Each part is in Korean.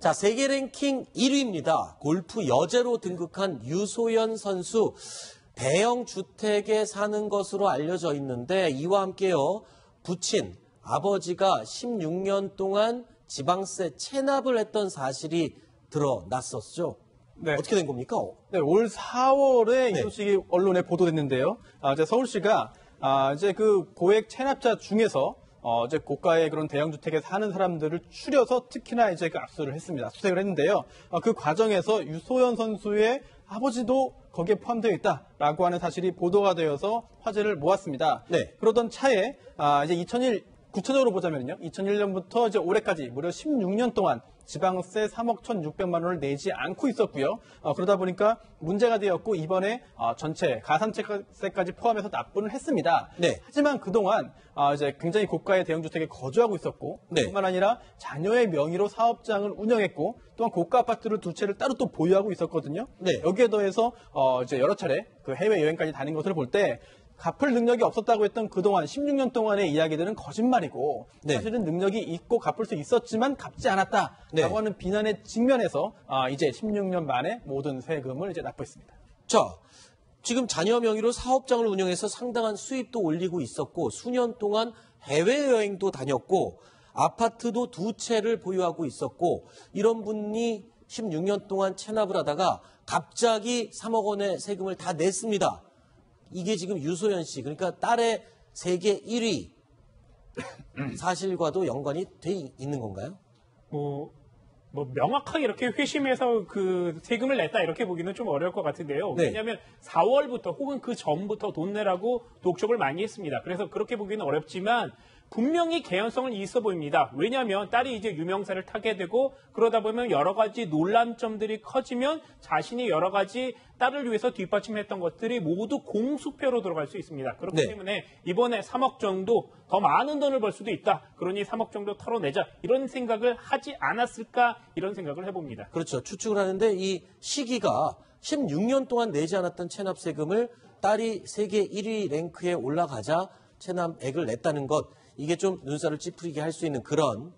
자, 세계 랭킹 1위입니다. 골프 여제로 등극한 유소연 선수. 대형 주택에 사는 것으로 알려져 있는데 이와 함께요. 부친 아버지가 16년 동안 지방세 체납을 했던 사실이 드러났었죠. 네. 어떻게 된 겁니까? 네, 올 4월에 네. 이 소식이 언론에 보도됐는데요. 이제 서울시가 이제 그 고액 체납자 중에서 이제 고가의 그런 대형 주택에 사는 사람들을 추려서 특히나 이제 그 압수를 했습니다. 수색을 했는데요. 그 과정에서 유소연 선수의 아버지도 거기에 포함되어 있다라고 하는 사실이 보도가 되어서 화제를 모았습니다. 네. 그러던 차에 이제 구체적으로 보자면요. 2001년부터 이제 올해까지 무려 16년 동안 지방세 3억 1,600만 원을 내지 않고 있었고요. 그러다 보니까 문제가 되었고 이번에 전체 가산세까지 포함해서 납부를 했습니다. 네. 하지만 그동안 이제 굉장히 고가의 대형 주택에 거주하고 있었고 네. 뿐만 아니라 자녀의 명의로 사업장을 운영했고 또한 고가 아파트를 두 채를 따로 또 보유하고 있었거든요. 네. 여기에 더해서 이제 여러 차례 그 해외 여행까지 다닌 것을 볼 때 갚을 능력이 없었다고 했던 그동안 16년 동안의 이야기들은 거짓말이고 네. 사실은 능력이 있고 갚을 수 있었지만 갚지 않았다라고 네. 하는 비난의 직면에서 이제 16년 만에 모든 세금을 이제 납부했습니다. 자, 지금 자녀 명의로 사업장을 운영해서 상당한 수입도 올리고 있었고 수년 동안 해외여행도 다녔고 아파트도 두 채를 보유하고 있었고 이런 분이 16년 동안 체납을 하다가 갑자기 3억 원의 세금을 다 냈습니다. 이게 지금 유소연 씨, 그러니까 딸의 세계 1위 사실과도 연관이 돼 있는 건가요? 뭐 명확하게 이렇게 회심해서 그 세금을 냈다 이렇게 보기는 좀 어려울 것 같은데요. 네. 왜냐하면 4월부터 혹은 그 전부터 돈 내라고 독촉을 많이 했습니다. 그래서 그렇게 보기는 어렵지만 분명히 개연성은 있어 보입니다. 왜냐하면 딸이 이제 유명세를 타게 되고 그러다 보면 여러 가지 논란점들이 커지면 자신이 여러 가지 딸을 위해서 뒷받침했던 것들이 모두 공수표로 들어갈 수 있습니다. 그렇기 네. 때문에 이번에 3억 정도 더 많은 돈을 벌 수도 있다. 그러니 3억 정도 털어내자. 이런 생각을 하지 않았을까 이런 생각을 해봅니다. 그렇죠. 추측을 하는데 이 시기가 16년 동안 내지 않았던 체납세금을 딸이 세계 1위 랭크에 올라가자 체납액을 냈다는 것. 이게 좀 눈살을 찌푸리게 할 수 있는 그런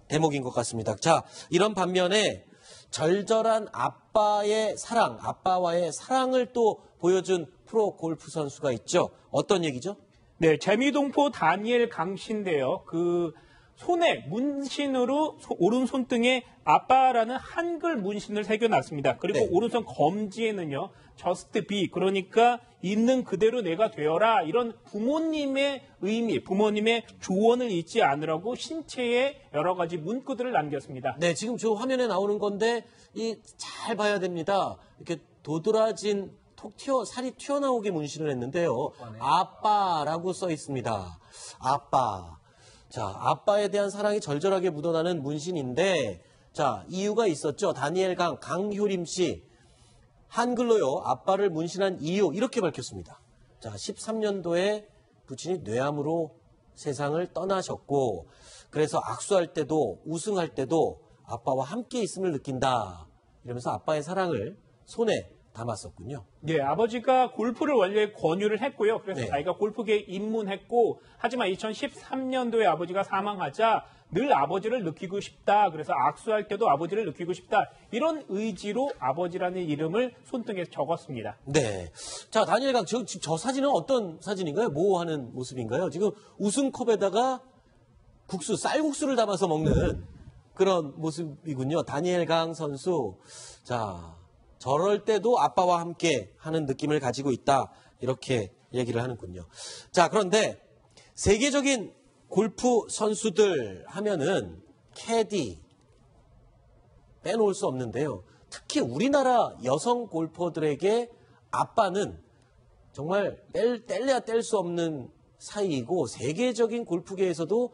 대목인 것 같습니다. 자, 이런 반면에 절절한 아빠의 사랑, 아빠와의 사랑을 또 보여준 프로 골프 선수가 있죠. 어떤 얘기죠? 네, 재미동포 다니엘 강 씨인데요. 그 손에 문신으로 오른손등에 아빠라는 한글 문신을 새겨놨습니다. 그리고 네. 오른손 검지에는요, just be, 그러니까 있는 그대로 내가 되어라, 이런 부모님의 의미, 부모님의 조언을 잊지 않으라고 신체에 여러 가지 문구들을 남겼습니다. 네, 지금 저 화면에 나오는 건데 잘 봐야 됩니다. 이렇게 도드라진 살이 튀어나오게 문신을 했는데요. 아빠라고 써 있습니다. 아빠. 자, 아빠에 대한 사랑이 절절하게 묻어나는 문신인데, 자, 이유가 있었죠. 다니엘 강효림 씨. 한글로요, 아빠를 문신한 이유, 이렇게 밝혔습니다. 자, 13년도에 부친이 뇌암으로 세상을 떠나셨고, 그래서 악수할 때도, 우승할 때도 아빠와 함께 있음을 느낀다. 이러면서 아빠의 사랑을 손에 담았었군요. 네, 아버지가 골프를 원래 권유를 했고요. 그래서 네. 자기가 골프계에 입문했고, 하지만 2013년도에 아버지가 사망하자 늘 아버지를 느끼고 싶다. 그래서 악수할 때도 아버지를 느끼고 싶다. 이런 의지로 아버지라는 이름을 손등에 적었습니다. 네. 자, 다니엘 강, 지금 저 사진은 어떤 사진인가요? 뭐 하는 모습인가요? 지금 우승컵에다가 쌀국수를 담아서 먹는 그런 모습이군요. 다니엘 강 선수. 자, 저럴 때도 아빠와 함께 하는 느낌을 가지고 있다. 이렇게 얘기를 하는군요. 자, 그런데 세계적인 골프 선수들 하면은 캐디 빼놓을 수 없는데요. 특히 우리나라 여성 골퍼들에게 아빠는 정말 뗄래야 뗄 수 없는 사이이고 세계적인 골프계에서도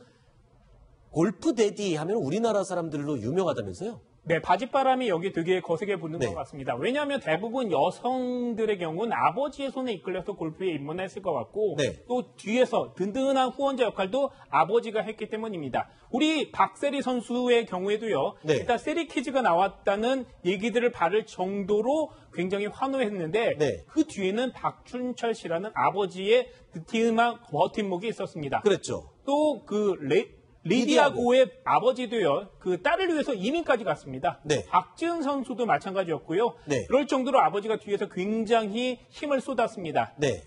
골프 데디 하면 우리나라 사람들로 유명하다면서요? 네, 바짓바람이 여기 되게 거세게 부는 네. 것 같습니다. 왜냐하면 대부분 여성들의 경우는 아버지의 손에 이끌려서 골프에 입문했을 것 같고 네. 또 뒤에서 든든한 후원자 역할도 아버지가 했기 때문입니다. 우리 박세리 선수의 경우에도요. 네. 일단 세리키즈가 나왔다는 얘기들을 바를 정도로 굉장히 환호했는데 네. 그 뒤에는 박준철 씨라는 아버지의 든든한 버팀목이 있었습니다. 그랬죠. 또 그 리디아고의 아버지도요, 그 딸을 위해서 이민까지 갔습니다. 네. 박지은 선수도 마찬가지였고요. 네. 그럴 정도로 아버지가 뒤에서 굉장히 힘을 쏟았습니다. 네.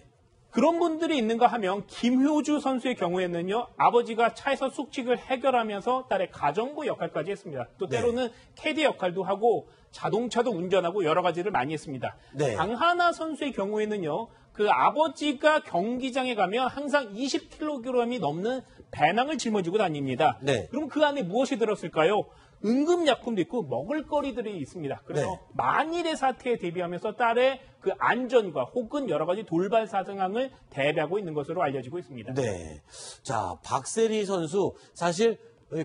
그런 분들이 있는가 하면 김효주 선수의 경우에는요, 아버지가 차에서 숙직을 해결하면서 딸의 가정부 역할까지 했습니다. 또 네. 때로는 캐디 역할도 하고 자동차도 운전하고 여러 가지를 많이 했습니다. 네. 강하나 선수의 경우에는요, 그 아버지가 경기장에 가면 항상 20kg이 넘는 배낭을 짊어지고 다닙니다. 네. 그럼 그 안에 무엇이 들었을까요? 응급약품도 있고 먹을거리들이 있습니다. 그래서 네. 만일의 사태에 대비하면서 딸의 그 안전과 혹은 여러 가지 돌발 상황을 대비하고 있는 것으로 알려지고 있습니다. 네. 자, 박세리 선수 사실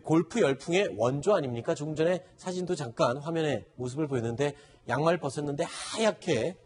골프 열풍의 원조 아닙니까? 조금 전에 사진도 잠깐 화면에 모습을 보였는데 양말 벗었는데 하얗게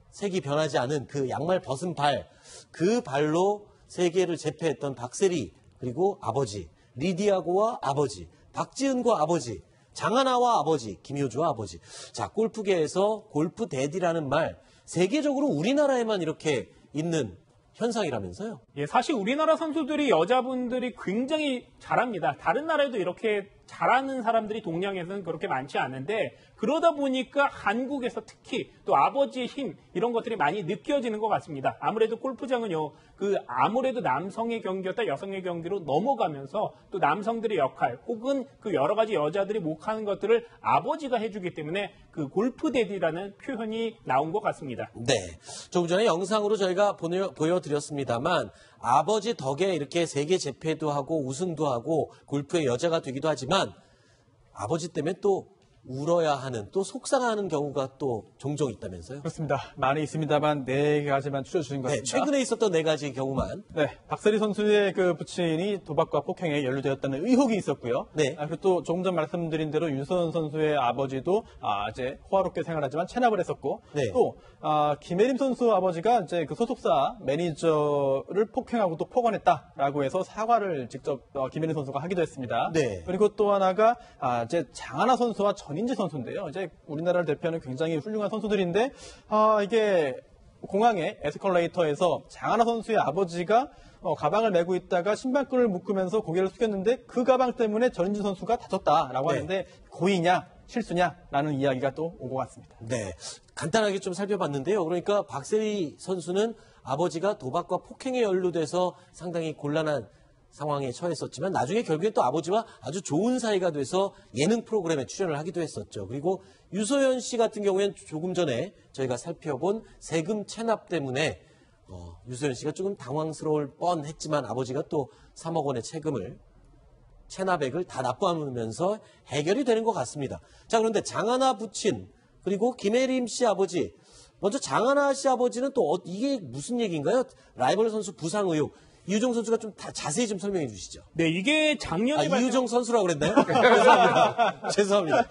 색이 변하지 않은 그 양말 벗은 발, 그 발로 세계를 제패했던 박세리, 그리고 아버지, 리디아고와 아버지, 박지은과 아버지, 장하나와 아버지, 김효주와 아버지. 자, 골프계에서 골프 대디라는 말, 세계적으로 우리나라에만 이렇게 있는 현상이라면서요? 예, 사실 우리나라 선수들이 여자분들이 굉장히 잘합니다. 다른 나라에도 이렇게 잘하는 사람들이 동양에서는 그렇게 많지 않은데 그러다 보니까 한국에서 특히 또 아버지의 힘 이런 것들이 많이 느껴지는 것 같습니다. 아무래도 골프장은요, 그 아무래도 남성의 경기였다 여성의 경기로 넘어가면서 또 남성들의 역할 혹은 그 여러 가지 여자들이 못하는 것들을 아버지가 해주기 때문에 그 골프 데디라는 표현이 나온 것 같습니다. 네. 조금 전에 영상으로 저희가 보여드렸습니다만 아버지 덕에 이렇게 세계 재패도 하고 우승도 하고 골프의 여자가 되기도 하지만 아버지 때문에 또 울어야 하는 또 속상하는 경우가 또 종종 있다면서요? 그렇습니다. 많이 있습니다만 네 가지만 추려주신 것 네, 같습니다. 최근에 있었던 네 가지 경우만. 네, 박세리 선수의 그 부친이 도박과 폭행에 연루되었다는 의혹이 있었고요. 네. 그리고 또 조금 전 말씀드린 대로 유서연 선수의 아버지도 이제 호화롭게 생활하지만 체납을 했었고, 네. 또 김혜림 선수 아버지가 이제 그 소속사 매니저를 폭행하고 또 폭언했다라고 해서 사과를 직접 김혜림 선수가 하기도 했습니다. 네. 그리고 또 하나가 이제 장하나 선수와 전인지 선수인데요. 이제 우리나라를 대표하는 굉장히 훌륭한 선수들인데 이게 공항의 에스컬레이터에서 장하나 선수의 아버지가 가방을 메고 있다가 신발끈을 묶으면서 고개를 숙였는데 그 가방 때문에 전인지 선수가 다쳤다라고 네. 하는데 고의냐 실수냐라는 이야기가 또 온 것 같습니다. 네. 간단하게 좀 살펴봤는데요. 그러니까 박세리 선수는 아버지가 도박과 폭행에 연루돼서 상당히 곤란한 상황에 처했었지만 나중에 결국엔 또 아버지와 아주 좋은 사이가 돼서 예능 프로그램에 출연을 하기도 했었죠. 그리고 유소연 씨 같은 경우에는 조금 전에 저희가 살펴본 세금 체납 때문에 유소연 씨가 조금 당황스러울 뻔했지만 아버지가 또 3억 원의 체납액을 다 납부하면서 해결이 되는 것 같습니다. 자, 그런데 장하나 부친 그리고 김혜림 씨 아버지, 먼저 장하나 씨 아버지는 또 이게 무슨 얘기인가요? 라이벌 선수 부상 의혹. 이유정 선수가 좀 자세히 좀 설명해 주시죠. 네, 이게 작년에 이유정 선수라고 그랬나요? 죄송합니다.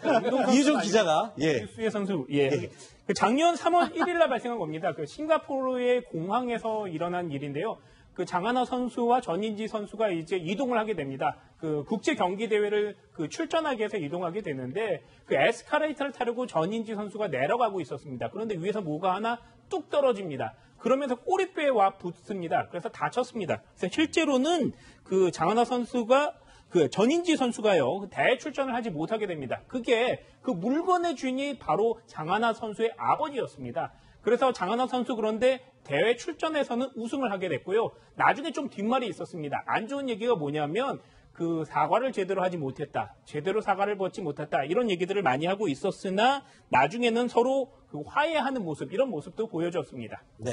이유정 기자가. 예. 수혜 선수, 예. 그 작년 3월 1일 날 발생한 겁니다. 그 싱가포르의 공항에서 일어난 일인데요. 그 장하나 선수와 전인지 선수가 이제 이동을 하게 됩니다. 그 국제 경기 대회를 그 출전하기 위해서 이동하게 되는데 그 에스카레이터를 타려고 전인지 선수가 내려가고 있었습니다. 그런데 위에서 뭐가 하나 뚝 떨어집니다. 그러면서 꼬리뼈에 와 붙습니다. 그래서 다쳤습니다. 그래서 실제로는 그 장하나 선수가 그 전인지 선수가요 대회 출전을 하지 못하게 됩니다. 그게 그 물건의 주인이 바로 장하나 선수의 아버지였습니다. 그래서 장하나 선수 그런데 대회 출전에서는 우승을 하게 됐고요. 나중에 좀 뒷말이 있었습니다. 안 좋은 얘기가 뭐냐면 그 사과를 제대로 하지 못했다. 제대로 사과를 받지 못했다. 이런 얘기들을 많이 하고 있었으나 나중에는 서로 그 화해하는 모습, 이런 모습도 보여줬습니다. 네.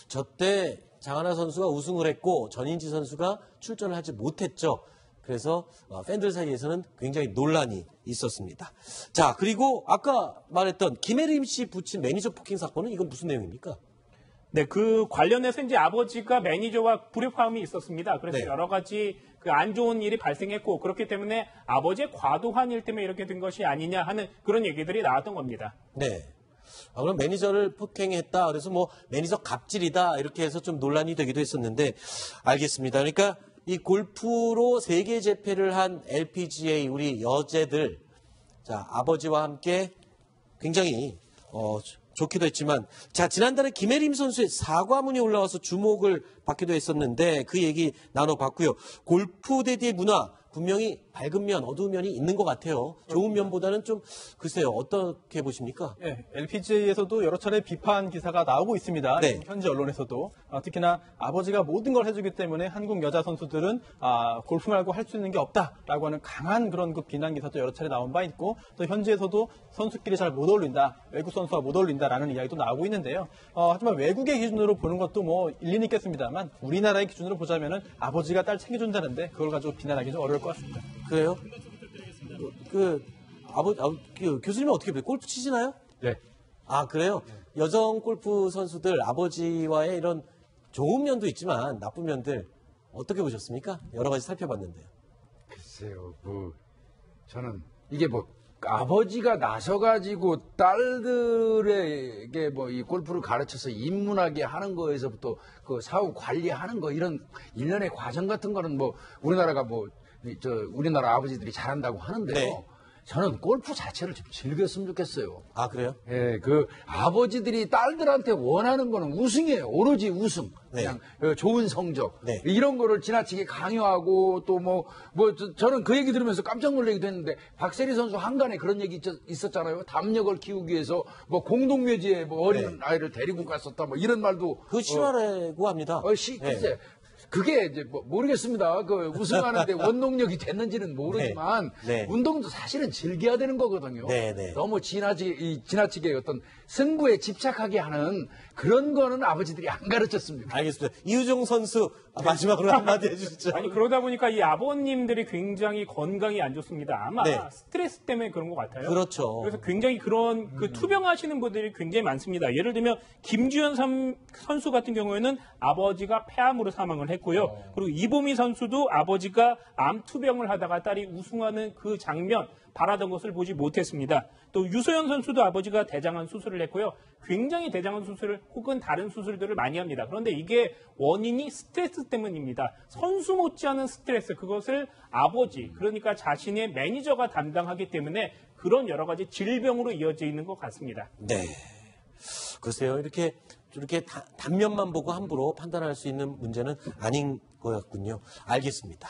저 때 장하나 선수가 우승을 했고 전인지 선수가 출전을 하지 못했죠. 그래서 팬들 사이에서는 굉장히 논란이 있었습니다. 자, 그리고 아까 말했던 김혜림 씨 부친 매니저 폭행 사건은 이건 무슨 내용입니까? 네, 그 관련해서 이제 아버지가 매니저와 불협화음이 있었습니다. 그래서 네. 여러 가지 그 안 좋은 일이 발생했고 그렇기 때문에 아버지의 과도한 일 때문에 이렇게 된 것이 아니냐 하는 그런 얘기들이 나왔던 겁니다. 네. 그럼 매니저를 폭행했다. 그래서 뭐 매니저 갑질이다. 이렇게 해서 좀 논란이 되기도 했었는데 알겠습니다. 그러니까 이 골프로 세계 재패를 한 LPGA 우리 여제들 자, 아버지와 함께 굉장히 좋기도 했지만, 자, 지난달에 김혜림 선수의 사과문이 올라와서 주목을 받기도 했었는데 그 얘기 나눠봤고요. 골프 대디의 문화, 분명히 밝은 면, 어두운 면이 있는 것 같아요. 좋은 면보다는 좀, 글쎄요, 어떻게 보십니까? 네, LPGA에서도 여러 차례 비판 기사가 나오고 있습니다. 네. 현지 언론에서도 특히나 아버지가 모든 걸 해주기 때문에 한국 여자 선수들은 골프 말고 할 수 있는 게 없다라고 하는 강한 그런 그 비난 기사도 여러 차례 나온 바 있고 또 현지에서도 선수끼리 잘 못 어울린다, 외국 선수와 못 어울린다라는 이야기도 나오고 있는데요. 하지만 외국의 기준으로 보는 것도 뭐 일리는 있겠습니다만 우리나라의 기준으로 보자면은 아버지가 딸 챙겨준다는데 그걸 가지고 비난하기 좀 어려울 것 같습니다. 그래요? 교수님은 어떻게 보세요? 골프 치시나요? 네. 아, 그래요? 여성 골프 선수들 아버지와의 이런 좋은 면도 있지만 나쁜 면들 어떻게 보셨습니까? 여러 가지 살펴봤는데요. 글쎄요, 저는 이게 아버지가 나서가지고 딸들에게 이 골프를 가르쳐서 입문하게 하는 거에서부터 그 사후 관리하는 거 이런 일련의 과정 같은 거는 우리나라가 우리나라 아버지들이 잘한다고 하는데요. 네. 저는 골프 자체를 좀 즐겼으면 좋겠어요. 아, 그래요? 예, 아버지들이 딸들한테 원하는 거는 우승이에요. 오로지 우승. 그냥 좋은 성적. 네. 이런 거를 지나치게 강요하고 또 저는 그 얘기 들으면서 깜짝 놀라기도 했는데 박세리 선수 한간에 그런 얘기 있었잖아요. 담력을 키우기 위해서 공동묘지에 어린 아이를 데리고 갔었다 이런 말도. 그 실화라고 합니다. 글쎄. 그게 이제 모르겠습니다. 우승하는데 원동력이 됐는지는 모르지만 네. 운동도 사실은 즐겨야 되는 거거든요. 네. 너무 지나치게 어떤 승부에 집착하게 하는 그런 거는 아버지들이 안 가르쳤습니다. 알겠습니다. 이우정 선수 마지막으로 한마디 해주시죠. 아니 그러다 보니까 이 아버님들이 굉장히 건강이 안 좋습니다. 아마 네. 스트레스 때문에 그런 것 같아요. 그렇죠. 그래서 굉장히 그런 투병하시는 분들이 굉장히 많습니다. 예를 들면 김주현 선수 같은 경우에는 아버지가 폐암으로 사망을 했고요. 그리고 이보미 선수도 아버지가 암 투병을 하다가 딸이 우승하는 그 장면 바라던 것을 보지 못했습니다. 또 유소연 선수도 아버지가 대장암 수술을 했고요. 굉장히 대장암 수술을 혹은 다른 수술들을 많이 합니다. 그런데 이게 원인이 스트레스 때문입니다. 선수 못지않은 스트레스, 그것을 아버지, 그러니까 자신의 매니저가 담당하기 때문에 그런 여러 가지 질병으로 이어져 있는 것 같습니다. 네. 글쎄요, 이렇게 단면만 보고 함부로 판단할 수 있는 문제는 아닌 것 같군요. 알겠습니다.